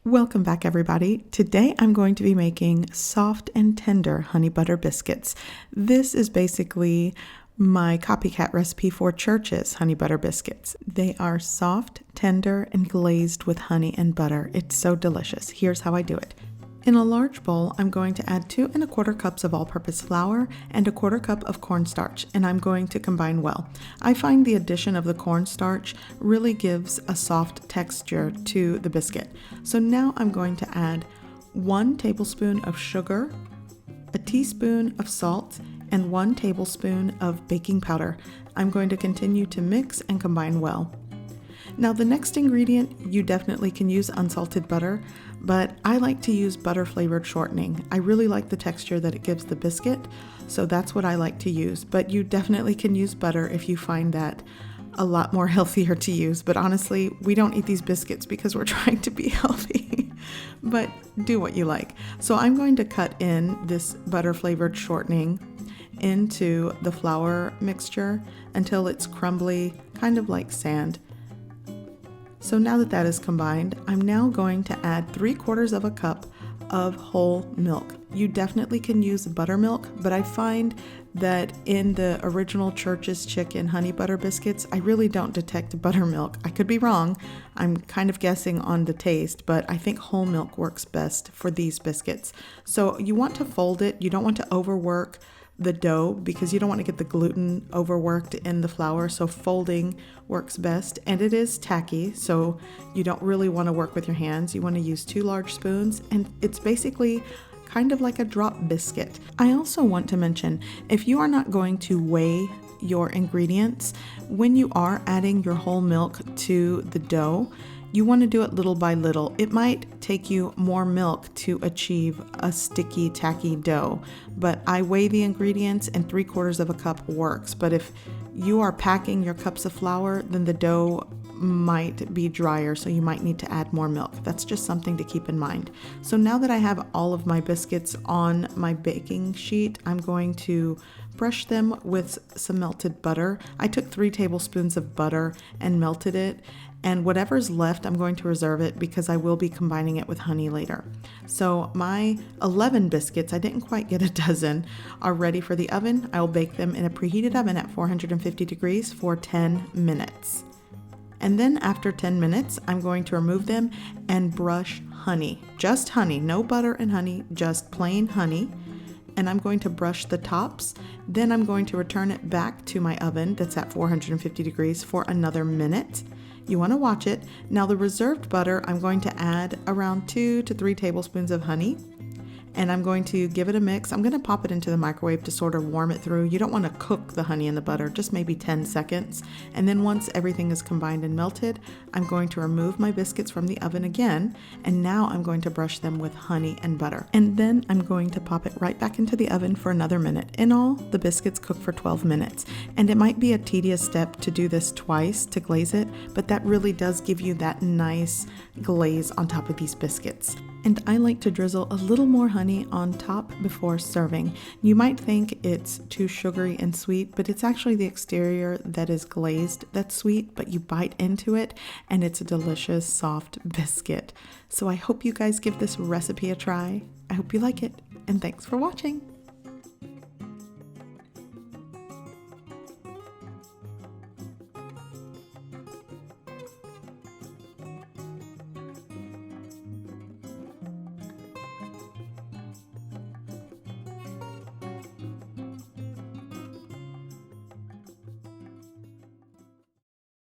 Welcome back, everybody. Today I'm going to be making soft and tender honey butter biscuits. This is basically my copycat recipe for Church's honey butter biscuits. They are soft, tender, and glazed with honey and butter. It's so delicious. Here's how I do it. In a large bowl, I'm going to add 2 1/4 cups of all-purpose flour and 1/4 cup of cornstarch, and I'm going to combine well. I find the addition of the cornstarch really gives a soft texture to the biscuit. So now I'm going to add 1 tablespoon of sugar, a teaspoon of salt, and 1 tablespoon of baking powder. I'm going to continue to mix and combine well. Now the next ingredient, you definitely can use unsalted butter, but I like to use butter flavored shortening. I really like the texture that it gives the biscuit, so that's what I like to use. But you definitely can use butter if you find that a lot more healthier to use. But honestly, we don't eat these biscuits because we're trying to be healthy. But do what you like. So I'm going to cut in this butter flavored shortening into the flour mixture until it's crumbly, kind of like sand. So now that that is combined, I'm now going to add 3/4 cup of whole milk. You definitely can use buttermilk, but I find that in the original Church's Chicken honey butter biscuits, I really don't detect buttermilk. I could be wrong. I'm kind of guessing on the taste, but I think whole milk works best for these biscuits. So you want to fold it. You don't want to overwork the dough because you don't want to get the gluten overworked in the flour, so folding works best. And it is tacky, so you don't really want to work with your hands. You want to use 2 large spoons, and it's basically kind of like a drop biscuit. I also want to mention, if you are not going to weigh your ingredients, when you are adding your whole milk to the dough, you want to do it little by little. It might take you more milk to achieve a sticky, tacky dough, but I weigh the ingredients and 3/4 cup works. But if you are packing your cups of flour, then the dough might be drier, so you might need to add more milk. That's just something to keep in mind. So now that I have all of my biscuits on my baking sheet, I'm going to brush them with some melted butter. I took 3 tablespoons of butter and melted it, and whatever's left, I'm going to reserve it because I will be combining it with honey later. So my 11 biscuits, I didn't quite get a dozen, are ready for the oven. I will bake them in a preheated oven at 450 degrees for 10 minutes. And then after 10 minutes, I'm going to remove them and brush honey. Just honey, no butter and honey, just plain honey. And I'm going to brush the tops. Then I'm going to return it back to my oven that's at 450 degrees for another minute. You want to watch it. Now the reserved butter, I'm going to add around 2 to 3 tablespoons of honey. And I'm going to give it a mix. I'm going to pop it into the microwave to sort of warm it through. You don't want to cook the honey and the butter, just maybe 10 seconds. And then once everything is combined and melted, I'm going to remove my biscuits from the oven again. And now I'm going to brush them with honey and butter. And then I'm going to pop it right back into the oven for another minute. In all, the biscuits cook for 12 minutes. And it might be a tedious step to do this twice to glaze it, but that really does give you that nice glaze on top of these biscuits. And I like to drizzle a little more honey on top before serving. You might think it's too sugary and sweet, but it's actually the exterior that is glazed that's sweet, but you bite into it and it's a delicious soft biscuit. So I hope you guys give this recipe a try. I hope you like it, and thanks for watching.